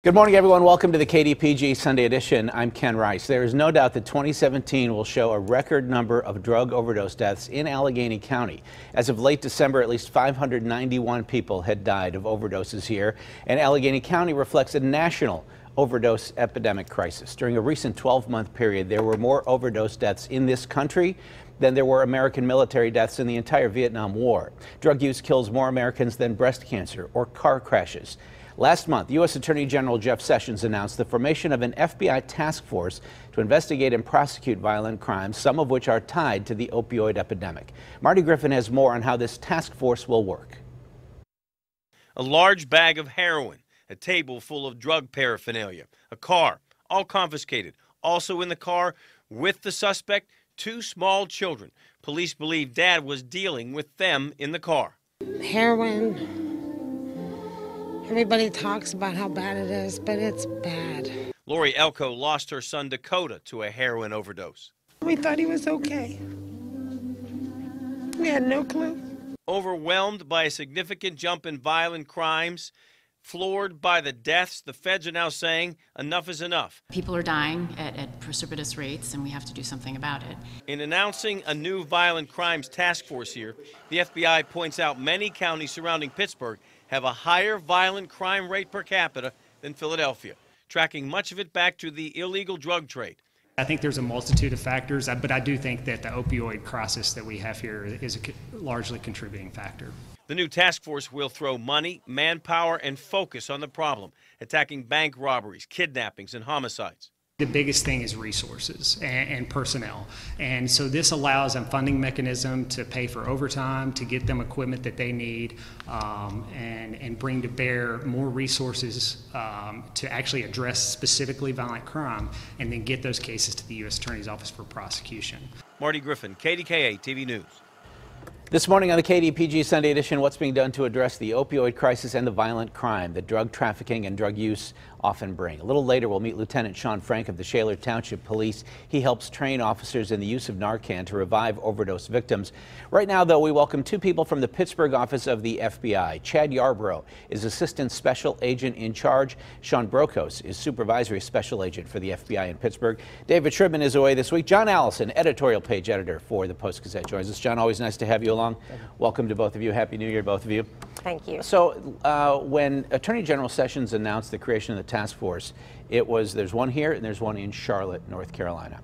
Good morning, everyone. Welcome to the KDPG Sunday edition. I'm Ken Rice. There is no doubt that 2017 will show a record number of drug overdose deaths in Allegheny County. As of late December, at least 591 people had died of overdoses here, and Allegheny County reflects a national overdose epidemic crisis. During a recent 12-month period, there were more overdose deaths in this country than there were American military deaths in the entire Vietnam War. Drug use kills more Americans than breast cancer or car crashes. Last month, U.S. Attorney General Jeff Sessions announced the formation of an FBI task force to investigate and prosecute violent crimes, some of which are tied to the opioid epidemic. Marty Griffin has more on how this task force will work. A large bag of heroin, a table full of drug paraphernalia, a car, all confiscated. Also in the car with the suspect, two small children. Police believe Dad was dealing with them in the car. Heroin. Everybody talks about how bad it is, but it's bad. Lori Elko lost her son Dakota to a heroin overdose. We thought he was okay. We had no clue. Overwhelmed by a significant jump in violent crimes, floored by the deaths, the feds are now saying enough is enough. People are dying at precipitous rates, and we have to do something about it. In announcing a new violent crimes task force here, the FBI points out many counties surrounding Pittsburgh have a higher violent crime rate per capita than Philadelphia, tracking much of it back to the illegal drug trade. I think there's a multitude of factors, but I do think that the opioid crisis that we have here is a largely contributing factor. The new task force will throw money, manpower, and focus on the problem, attacking bank robberies, kidnappings, and homicides. The biggest thing is resources and personnel. And so this allows a funding mechanism to pay for overtime, to get them equipment that they need, and bring to bear more resources to actually address specifically violent crime, and then get those cases to the U.S. Attorney's Office for prosecution. Marty Griffin, KDKA-TV News. This morning on the KDPG Sunday edition, what's being done to address the opioid crisis and the violent crime that drug trafficking and drug use often bring. A little later, we'll meet Lieutenant Sean Frank of the Shaler Township Police. He helps train officers in the use of Narcan to revive overdose victims. Right now, though, we welcome two people from the Pittsburgh office of the FBI. Chad Yarbrough is Assistant Special Agent in charge. Sean Brokos is Supervisory Special Agent for the FBI in Pittsburgh. David Shribman is away this week. John Allison, Editorial Page Editor for the Post-Gazette, joins us. John, always nice to have you along. Welcome to both of you. Happy New Year, both of you. Thank you. So when Attorney General Sessions announced the creation of the task force, there's one here and there's one in Charlotte, North Carolina.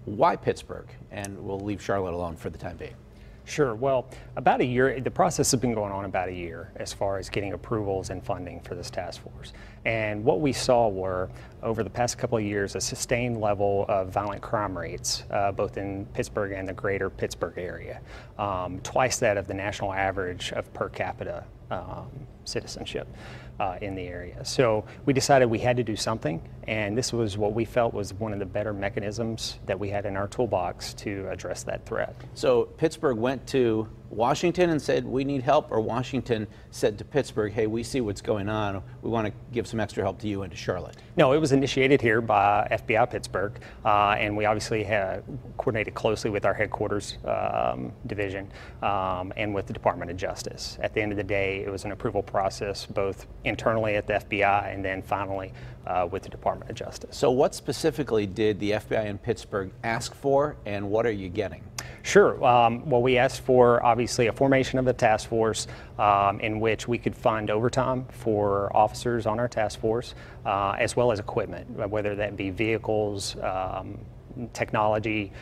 Why Pittsburgh? And we'll leave Charlotte alone for the time being. Sure. Well, about a year, the process has been going on about a year as far as getting approvals and funding for this task force. And what we saw were, over the past couple of years, a sustained level of violent crime rates, both in Pittsburgh and the greater Pittsburgh area, twice that of the national average of per capita citizenship in the area. So we decided we had to do something, and this was what we felt was one of the better mechanisms that we had in our toolbox to address that threat. So Pittsburgh went to Washington and said, we need help, or Washington said to Pittsburgh, hey, we see what's going on, we want to give some extra help to you and to Charlotte? No, it was initiated here by FBI Pittsburgh, and we obviously have coordinated closely with our headquarters division and with the Department of Justice. At the end of the day, it was an approval process both internally at the FBI and then finally with the Department of Justice. So what specifically did the FBI in Pittsburgh ask for, and what are you getting? Sure. Well, we asked for obviously a formation of a task force in which we could fund overtime for officers on our task force, as well as equipment, whether that be vehicles, technology,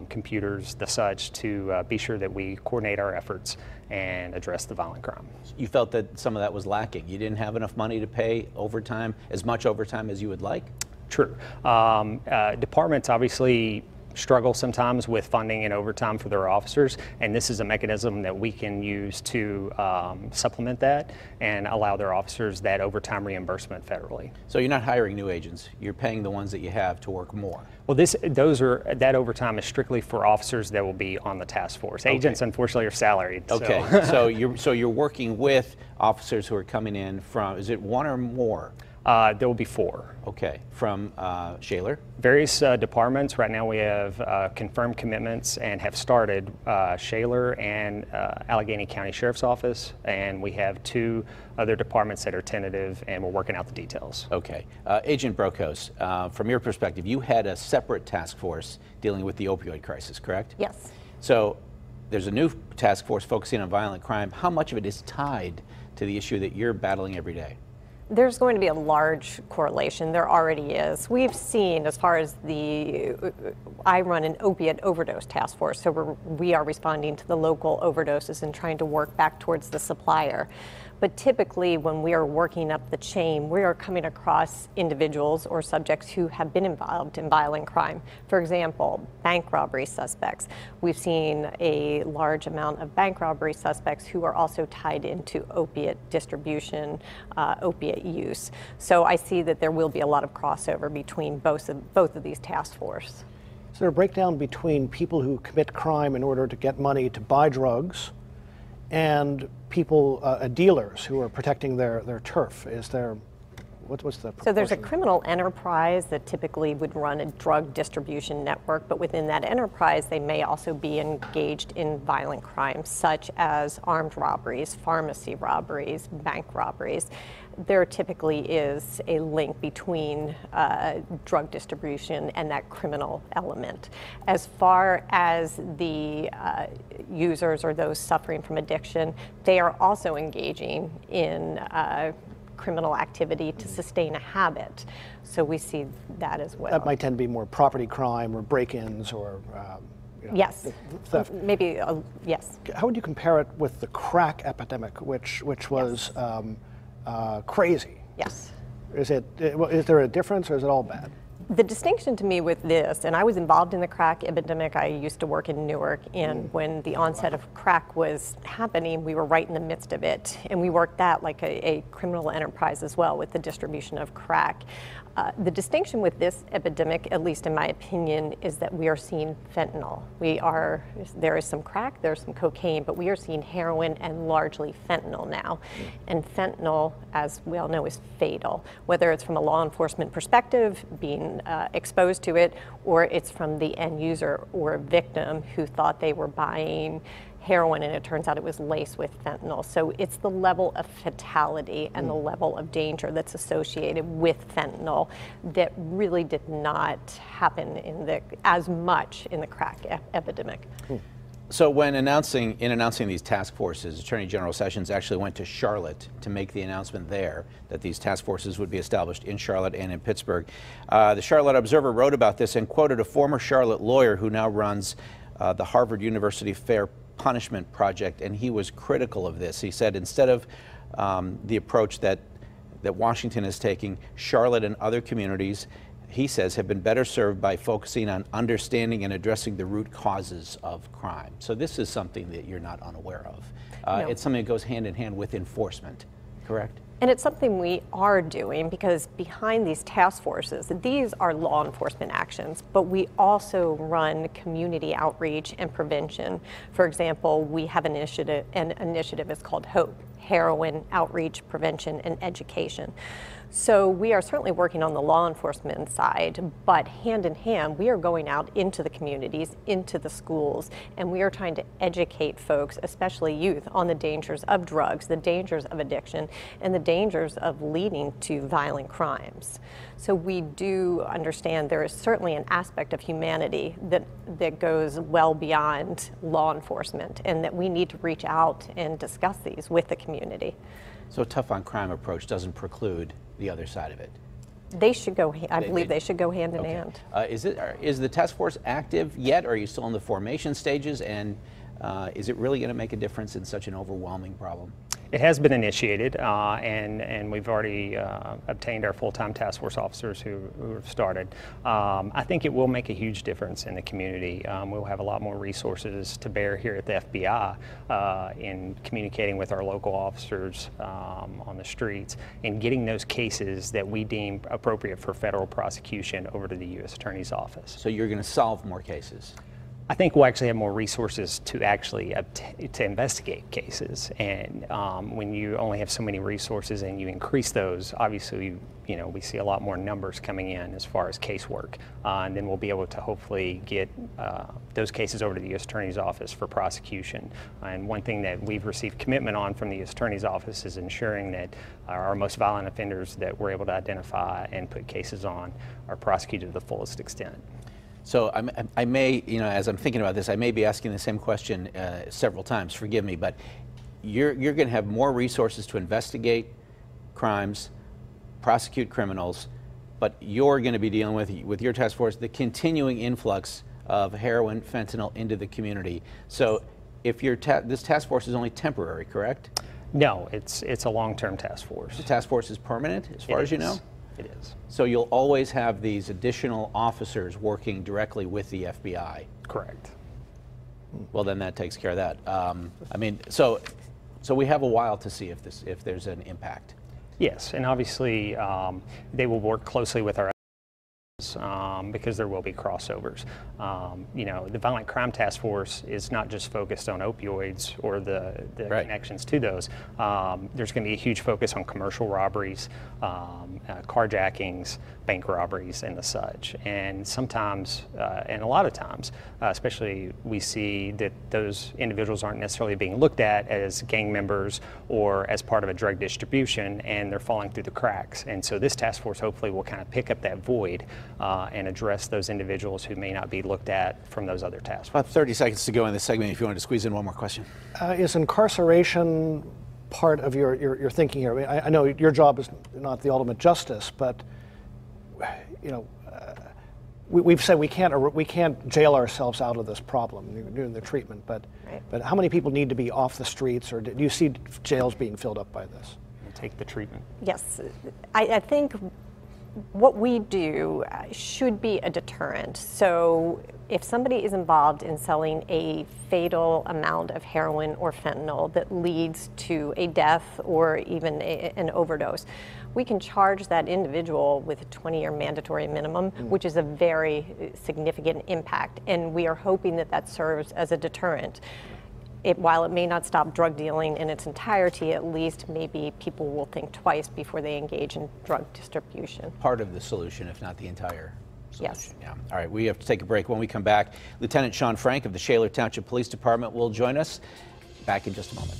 computers, the such, to be sure that we coordinate our efforts and address the violent crime. You felt that some of that was lacking. You didn't have enough money to pay overtime, as much overtime as you would like? True. Departments obviously struggle sometimes with funding and overtime for their officers, and this is a mechanism that we can use to supplement that and allow their officers that overtime reimbursement federally. So you're not hiring new agents, you're paying the ones that you have to work more? Well, that overtime is strictly for officers that will be on the task force. Okay. Agents, unfortunately, are salaried. Okay, so you're working with officers who are coming in from, is it one or more? There will be 4. Okay, from Shaler? Various departments. Right now we have confirmed commitments and have started Shaler and Allegheny County Sheriff's Office, and we have 2 other departments that are tentative, and we're working out the details. Okay. Agent Brokos, from your perspective, you had a separate task force dealing with the opioid crisis, correct? Yes. So there's a new task force focusing on violent crime. How much of it is tied to the issue that you're battling every day? There's going to be a large correlation. There already is. We've seen, as far as I run an opiate overdose task force, so we are responding to the local overdoses and trying to work back towards the supplier. But typically, when we are working up the chain, we are coming across individuals or subjects who have been involved in violent crime. For example, bank robbery suspects. We've seen a large amount of bank robbery suspects who are also tied into opiate distribution, opiate use. So I see that there will be a lot of crossover between both of these task forces. Is there a breakdown between people who commit crime in order to get money to buy drugs and people, dealers who are protecting their turf? Is there, what's the proportion? So there's a criminal enterprise that typically would run a drug distribution network, but within that enterprise, they may also be engaged in violent crimes such as armed robberies, pharmacy robberies, bank robberies. There typically is a link between drug distribution and that criminal element. As far as the users or those suffering from addiction, they are also engaging in criminal activity to sustain a habit. So we see that as well. That might tend to be more property crime or break-ins or yes, theft. maybe yes. How would you compare it with the crack epidemic, which was crazy? Yes. Is there a difference, or is it all bad? The distinction to me with this, and I was involved in the crack epidemic. I used to work in Newark, and when the onset of crack was happening, we were right in the midst of it. And we worked that like a criminal enterprise as well with the distribution of crack. The distinction with this epidemic, at least in my opinion, is that we are seeing fentanyl. There is some crack, there's some cocaine, but we are seeing heroin and largely fentanyl now. And fentanyl, as we all know, is fatal, whether it's from a law enforcement perspective, being exposed to it, or it's from the end user or victim who thought they were buying heroin and it turns out it was laced with fentanyl. So it's the level of fatality and the level of danger that's associated with fentanyl that really did not happen as much in the crack epidemic. So when announcing these task forces, Attorney General Sessions actually went to Charlotte to make the announcement there that these task forces would be established in Charlotte and in Pittsburgh. The Charlotte Observer wrote about this and quoted a former Charlotte lawyer who now runs the Harvard University Fair Punishment Project, and he was critical of this. He said instead of the approach that Washington is taking, Charlotte and other communities, he says, have been better served by focusing on understanding and addressing the root causes of crime. So this is something that you're not unaware of. No. It's something that goes hand in hand with enforcement, correct? And it's something we are doing because behind these task forces, these are law enforcement actions, but we also run community outreach and prevention. For example, we have an initiative is called HOPE, Heroin Outreach, Prevention, and Education. So we are certainly working on the law enforcement side, but hand in hand, we are going out into the communities, into the schools, and we are trying to educate folks, especially youth, on the dangers of drugs, the dangers of addiction, and the dangers of leading to violent crimes. So we do understand there is certainly an aspect of humanity that goes well beyond law enforcement, and that we need to reach out and discuss these with the community. So a tough on crime approach doesn't preclude the other side of it. They should go, I believe they should go hand in hand. Is the task force active yet, or are you still in the formation stages, and is it really going to make a difference in such an overwhelming problem? It has been initiated, and we've already obtained our full-time task force officers who have started. I think it will make a huge difference in the community. We'll have a lot more resources to bear here at the FBI in communicating with our local officers on the streets and getting those cases that we deem appropriate for federal prosecution over to the U.S. Attorney's Office. So you're going to solve more cases? I think we'll actually have more resources to actually to investigate cases. And when you only have so many resources and you increase those, obviously, you know, we see a lot more numbers coming in as far as casework. And then we'll be able to hopefully get those cases over to the U.S. Attorney's Office for prosecution. And one thing that we've received commitment on from the U.S. Attorney's Office is ensuring that our most violent offenders that we're able to identify and put cases on are prosecuted to the fullest extent. So I may, you know, as I'm thinking about this, I may be asking the same question several times, forgive me, but you're going to have more resources to investigate crimes, prosecute criminals, but you're going to be dealing with your task force, the continuing influx of heroin, fentanyl into the community. So if this task force is only temporary, correct? No, it's a long-term task force. The task force is permanent, as far as you know? It is. So you'll always have these additional officers working directly with the FBI? Correct. Well, then that takes care of that. I mean, so we have a while to see if there's an impact. Yes, and obviously they will work closely with our because there will be crossovers. You know, the Violent Crime Task Force is not just focused on opioids or the Right. connections to those. There's going to be a huge focus on commercial robberies, carjackings, bank robberies, and the such. And sometimes, and a lot of times, especially we see that those individuals aren't necessarily being looked at as gang members or as part of a drug distribution, and they're falling through the cracks. And so this task force hopefully will kind of pick up that void and address those individuals who may not be looked at from those other task forces. About 30 seconds to go in this segment if you want to squeeze in one more question. Is Incarceration part of your thinking here? I mean, I know your job is not the ultimate justice, but you know, we've said we can't jail ourselves out of this problem during the treatment. But Right. but how many people need to be off the streets, or do you see jails being filled up by this? Take the treatment. Yes, I think what we do should be a deterrent. So if somebody is involved in selling a fatal amount of heroin or fentanyl that leads to a death or even an overdose, we can charge that individual with a 20-year mandatory minimum, which is a very significant impact. And we are hoping that that serves as a deterrent. While it may not stop drug dealing in its entirety, at least maybe people will think twice before they engage in drug distribution. Part of the solution, if not the entire solution. Yes. Yeah. All right, we have to take a break. When we come back, Lieutenant Sean Frank of the Shaler Township Police Department will join us. Back in just a moment.